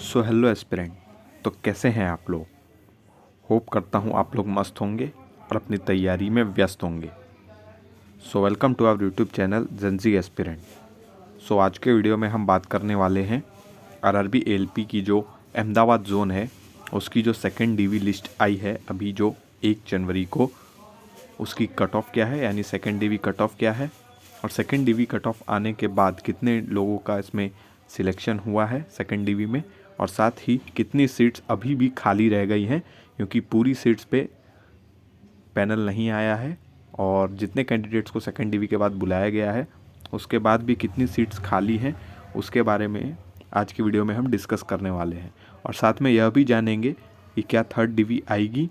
So hello aspirant. तो कैसे हैं आप लोग? होप करता हूँ आप लोग मस्त होंगे और अपनी तैयारी में व्यस्त होंगे। So welcome to our YouTube channel Gen Z aspirant. So आज के वीडियो में हम बात करने वाले हैं आरआरबी एएलपी की जो अहमदाबाद जोन है उसकी जो सेकंड डीवी लिस्ट आई है अभी जो 1 जनवरी को, उसकी कट ऑफ क्या है, यानी सेकंड डीवी कट ऑफ क्या है और सेकंड डीवी कट ऑफ आने के बाद कितने लोगों का इसमें सिलेक्शन हुआ है सेकंड डीवी में, और साथ ही कितनी सीट्स अभी भी खाली रह गई हैं क्योंकि पूरी सीट्स पे पैनल नहीं आया है और जितने कैंडिडेट्स को सेकंड डीवी के बाद बुलाया गया है उसके बाद भी कितनी सीट्स खाली हैं उसके बारे में आज की वीडियो में हम डिस्कस करने वाले हैं। और साथ में यह भी जानेंगे कि क्या थर्ड डीवी आएगी,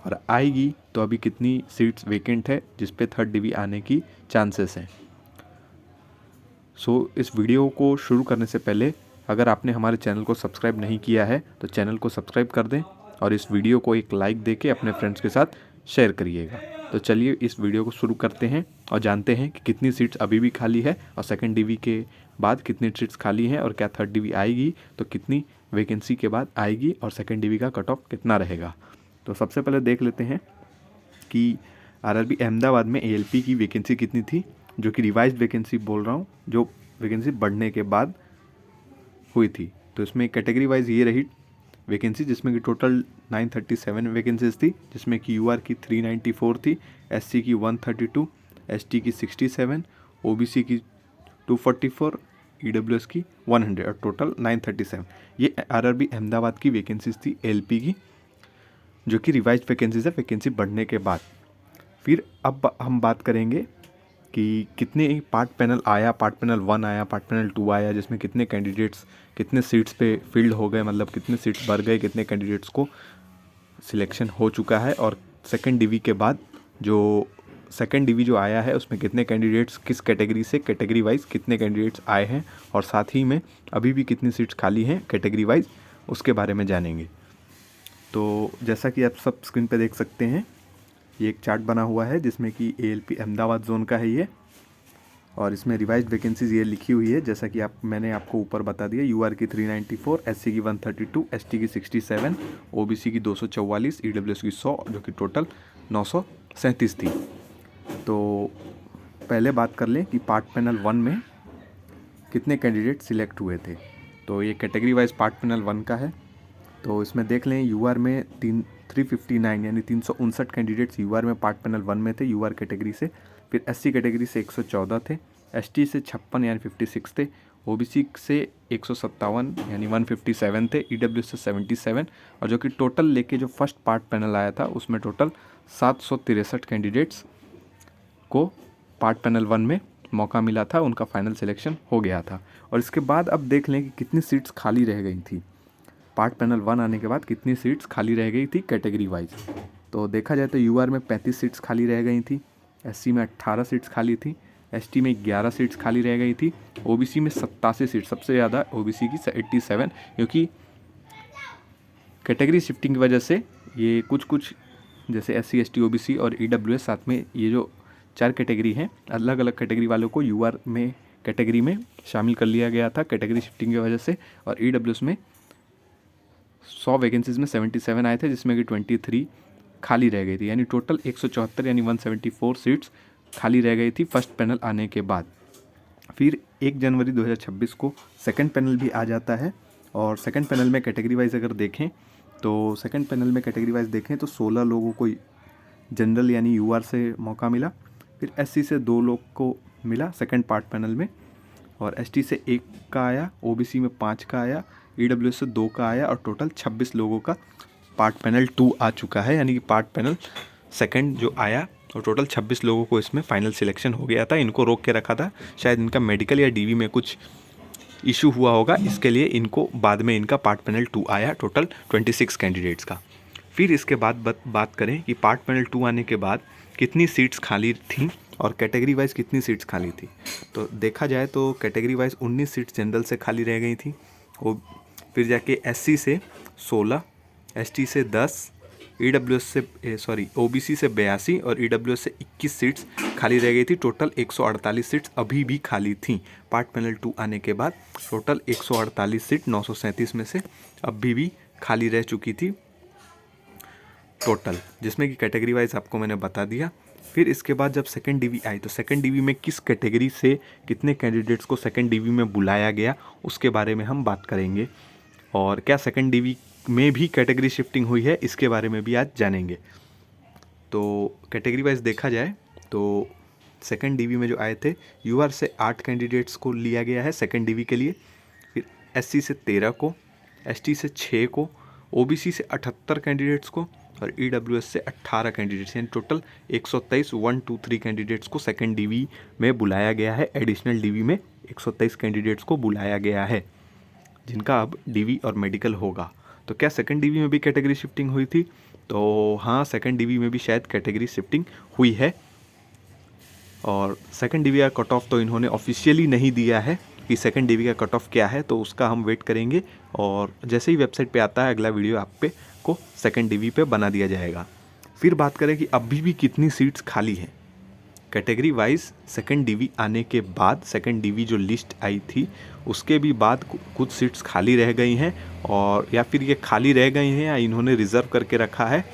और आएगी तो अभी कितनी सीट्स वेकेंट है जिस पे थर्ड डीवी आने की चांसेस हैं। सो इस वीडियो को शुरू करने से पहले अगर आपने हमारे चैनल को सब्सक्राइब नहीं किया है तो चैनल को सब्सक्राइब कर दें और इस वीडियो को एक लाइक देके अपने फ्रेंड्स के साथ शेयर करिएगा। तो चलिए इस वीडियो को शुरू करते हैं और जानते हैं कि कितनी सीट्स अभी भी खाली है और सेकंड डीवी के बाद कितनी सीट्स खाली हैं और क्या थर्ड डीवी आएगी तो कितनी वैकेंसी के बाद आएगी और सेकंड डीवी का कट ऑफ कितना रहेगा। तो सबसे पहले देख लेते हैं कि आरआरबी अहमदाबाद में एएलपी की वैकेंसी कितनी थी, जो कि रिवाइज्ड वैकेंसी बोल रहा हूँ, जो वैकेंसी बढ़ने के बाद हुई थी। तो इसमें कैटेगरी वाइज ये रही वैकेंसी जिसमें कि टोटल 937 वैकेंसीज थी, जिसमें कि यूआर की 394 थी, एससी की 132, एसटी की 67, ओबीसी की 244, ईडब्ल्यूएस की 100 और टोटल 937। ये आरआरबी अहमदाबाद की वैकेंसीज थी एलपी की, जो कि रिवाइज्ड वैकेंसीज है वैकेंसी बढ़ने के बाद। फिर अब हम बात करेंगे कि कितने पार्ट पैनल आया, पार्ट पैनल 1 आया, पार्ट पैनल 2 आया, जिसमें कितने कैंडिडेट्स कितने सीट्स पे फिल्ड हो गए, मतलब कितने सीट्स भर गए, कितने कैंडिडेट्स को सिलेक्शन हो चुका है, और सेकंड डीवी के बाद जो सेकंड डीवी जो आया है उसमें कितने कैंडिडेट्स किस कैटेगरी से कैटेगरी वाइज कितने कैंडिडेट्स आए हैं, और साथ ही में अभी भी कितनी सीट्स खाली हैं कैटेगरी वाइज उसके बारे में जानेंगे। तो जैसा कि आप सब स्क्रीन पे देख सकते हैं, ये एक चार्ट बना हुआ है जिसमें कि एएलपी अहमदाबाद जोन का है ये, और इसमें रिवाइज्ड वैकेंसीज ये लिखी हुई है जैसा कि मैंने आपको ऊपर बता दिया। यूआर की 394, एससी की 132, एसटी की 67, ओबीसी की 244, ईडब्ल्यूएस की 100, जो कि टोटल 937 थी। तो पहले बात कर लें कि पार्ट पैनल 1 में कितने कैंडिडेट सिलेक्ट हुए थे। तो ये कैटेगरी वाइज पार्ट पैनल 1 का है। तो इसमें देख लें यूआर में 359 यानी 359 कैंडिडेट्स यूआर में पार्ट पैनल 1 में थे यूआर कैटेगरी से। फिर एससी कैटेगरी से 114 थे, एसटी से 56 यानी 56 थे, ओबीसी से 157 यानी 157 थे, ईडब्ल्यू से 77, और जो कि टोटल लेके जो फर्स्ट पार्ट पैनल आया था उसमें टोटल 763 कैंडिडेट्स को पार्ट पैनल 1 में मौका मिला था, उनका फाइनल सिलेक्शन हो गया था। और इसके बाद अब देख लें कि कितनी सीट्स खाली रह गई थी। पार्ट पैनल 1 आने के बाद कितनी सीट्स खाली रह गई थी कैटेगरी वाइज। तो देखा जाए तो यूआर में 35 सीट्स खाली रह गई थी, एससी में 18 सीट्स खाली थी, एसटी में 11 सीट्स खाली रह गई थी, ओबीसी में 87 सीट्स, सबसे ज़्यादा ओबीसी की 87, क्योंकि कैटेगरी शिफ्टिंग की वजह से ये कुछ जैसे एससी एसटी ओबीसी और ईडब्ल्यूएस, साथ में ये जो 4 कैटेगरी हैं अलग अलग कैटेगरी वालों को यूआर में कैटेगरी में शामिल कर लिया गया था कैटेगरी शिफ्टिंग की वजह से। और ईडब्ल्यूएस में 100 वैकेंसीज में 77 आए थे जिसमें कि 23 खाली रह गई थी, यानी टोटल 174 यानी 174 सीट्स खाली रह गई थी फर्स्ट पैनल आने के बाद। फिर 1 जनवरी 2026 को सेकंड पैनल भी आ जाता है, और सेकंड पैनल में कैटेगरी वाइज अगर देखें तो सेकंड पैनल में कैटेगरी वाइज देखें तो 16 लोगों को जनरल यानी यूआर से मौका मिला, फिर एससी से 2 लोग को मिला सेकंड पार्ट पैनल में, और एसटी से 1 का आया, ओबीसी में 5 का आया, ईडब्ल्यूएस से 2 का आया, और टोटल 26 लोगों का पार्ट पैनल 2 आ चुका है, यानी कि पार्ट पैनल सेकंड जो आया और टोटल 26 लोगों को इसमें फाइनल सिलेक्शन हो गया था। इनको रोक के रखा था, शायद इनका मेडिकल या डीवी में कुछ इशू हुआ होगा, इसके लिए इनको बाद में इनका पार्ट पैनल 2 आया टोटल 26 कैंडिडेट्स का। फिर इसके बाद बात करें कि पार्ट पैनल 2 आने के बाद कितनी सीट्स खाली थी और कैटेगरी वाइज कितनी सीट्स खाली थी। तो देखा जाए तो कैटेगरी वाइज 19 सीट्स जनरल से खाली रह गई थी, वो फिर जाके एससी से 16, एसटी से 10, EWS से OBC से 82 और EWS से 21 सीट्स खाली रह गई थी। टोटल 148 सीट्स अभी भी खाली थी। पार्ट पैनल 2 आने के बाद टोटल 148 सीट 937 में से अभी भी खाली रह चुकी थी टोटल, जिसमें कि कैटेगरी वाइज आपको मैंने बता दिया। फिर इसके बाद जब सेकंड डीवी आई तो सेकंड डीवी में किस कैटेगरी से कितने कैंडिडेट्स को सेकंड डीवी में बुलाया गया उसके बारे में हम बात करेंगे, और क्या सेकंड डीवी में भी कैटेगरी शिफ्टिंग हुई है इसके बारे में भी आज जानेंगे। तो कैटेगरी वाइज देखा जाए तो सेकंड डीवी में जो आए थे यूआर से 8 कैंडिडेट्स को लिया गया है सेकंड डीवी के लिए, फिर एससी से 13 को, एसटी से 6 को, ओबीसी से 78 कैंडिडेट्स को और ईडब्ल्यूएस से 18 कैंडिडेट्स, यानी टोटल 123 कैंडिडेट्स को सेकंड डीवी में बुलाया गया है। एडिशनल डीवी में 123 कैंडिडेट्स को बुलाया गया है जिनका अब डीवी और मेडिकल होगा। तो क्या सेकंड डीवी में भी कैटेगरी शिफ्टिंग हुई थी? तो हाँ, सेकंड डीवी में भी शायद कैटेगरी शिफ्टिंग हुई है। और सेकंड डीवी का कट ऑफ तो इन्होंने ऑफिशियली नहीं दिया है कि सेकंड डीवी का कट ऑफ क्या है, तो उसका हम वेट करेंगे और जैसे ही वेबसाइट पे आता है अगला वीडियो आप पे को सेकंड डीवी पे बना दिया जाएगा। फिर बात करें कि अभी भी कितनी सीट्स खाली हैं कैटेगरी वाइज। सेकंड डीवी आने के बाद सेकंड डीवी जो लिस्ट आई थी उसके भी बाद कुछ सीट्स खाली रह गई हैं, और या फिर ये खाली रह गई हैं या इन्होंने रिज़र्व करके रखा है,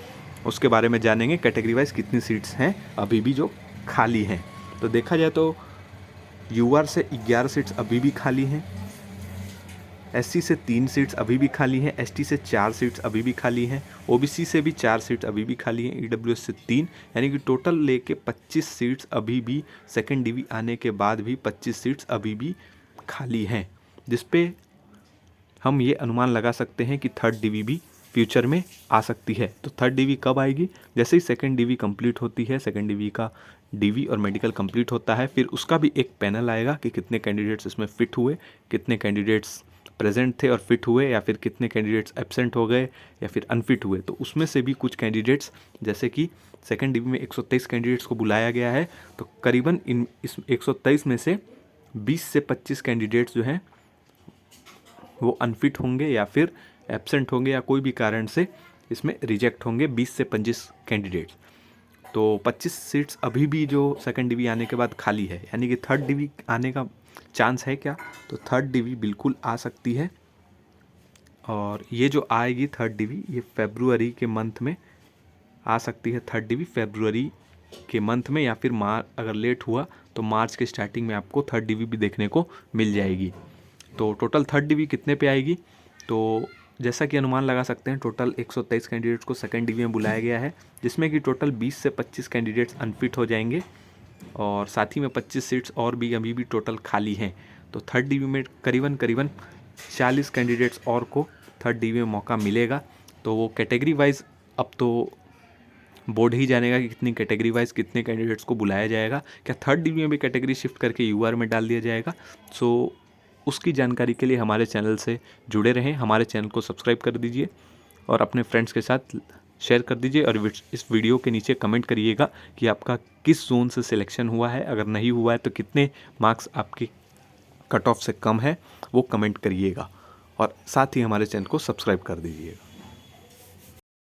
उसके बारे में जानेंगे। कैटेगरी वाइज कितनी सीट्स हैं अभी भी जो खाली हैं। तो देखा जाए तो यूआर से 11 सीट्स अभी भी खाली हैं, एससी से 3 सीट्स अभी भी खाली हैं, एसटी से 4 सीट्स अभी भी खाली हैं, ओबीसी से भी 4 सीट्स अभी भी खाली हैं, ईडब्ल्यूएस से 3, यानी कि टोटल लेके 25 सीट्स अभी भी सेकंड डीवी आने के बाद भी 25 सीट्स अभी भी खाली हैं, जिस पे हम ये अनुमान लगा सकते हैं कि थर्ड डीवी भी फ्यूचर में आ सकती है। तो थर्ड डीवी कब आएगी? जैसे ही सेकंड डीवी कंप्लीट होती है, सेकंड डीवी का डीवी और मेडिकल कंप्लीट होता है, फिर उसका भी एक पैनल आएगा कि कितने कैंडिडेट्स इसमें फिट हुए, कितने कैंडिडेट्स प्रेजेंट थे और फिट हुए, या फिर कितने कैंडिडेट्स एब्सेंट हो गए या फिर अनफिट हुए। तो उसमें से भी कुछ कैंडिडेट्स, जैसे कि सेकंड डीवी में 123 कैंडिडेट्स को बुलाया गया है, तो करीबन इस 123 में से 20 से 25 कैंडिडेट्स जो हैं वो अनफिट होंगे या फिर एब्सेंट होंगे या कोई भी कारण से इसमें रिजेक्ट होंगे, 20 से 25 कैंडिडेट्स। तो 25 सीट्स अभी भी जो सेकंड डीवी आने के बाद खाली है, यानी कि थर्ड डीवी आने का चांस है क्या? तो थर्ड डीवी बिल्कुल आ सकती है, और ये जो आएगी थर्ड डीवी ये फरवरी के मंथ में आ सकती है। थर्ड डीवी फरवरी के मंथ में, या फिर अगर लेट हुआ तो मार्च के स्टार्टिंग में आपको थर्ड डीवी भी देखने को मिल जाएगी। तो टोटल थर्ड डीवी कितने पे आएगी? तो जैसा कि अनुमान लगा सकते हैं टोटल 123 कैंडिडेट्स को सेकंड डीवी में बुलाया गया है, जिसमें कि टोटल 20 से 25 कैंडिडेट्स अनफिट हो जाएंगे और साथ ही में 25 सीट्स और भी अभी भी टोटल खाली हैं। तो थर्ड डीवी में करीबन 40 कैंडिडेट्स और को थर्ड डीवी में मौका मिलेगा। तो वो कैटेगरी वाइज अब तो बोर्ड ही जानेगा कि कितनी कैटेगरी वाइज कितने कैंडिडेट्स को बुलाया जाएगा। क्या थर्ड डीवी में भी कैटेगरी शिफ्ट करके यूआर में डाल दिया जाएगा? सो उसकी जानकारी के लिए हमारे चैनल से जुड़े रहें, हमारे चैनल को सब्सक्राइब कर दीजिए और अपने फ्रेंड्स के साथ शेयर कर दीजिए, और इस वीडियो के नीचे कमेंट करिएगा कि आपका किस जोन से सिलेक्शन हुआ है। अगर नहीं हुआ है तो कितने मार्क्स आपके कट ऑफ से कम है वो कमेंट करिएगा, और साथ ही हमारे चैनल को सब्सक्राइब कर दीजिएगा।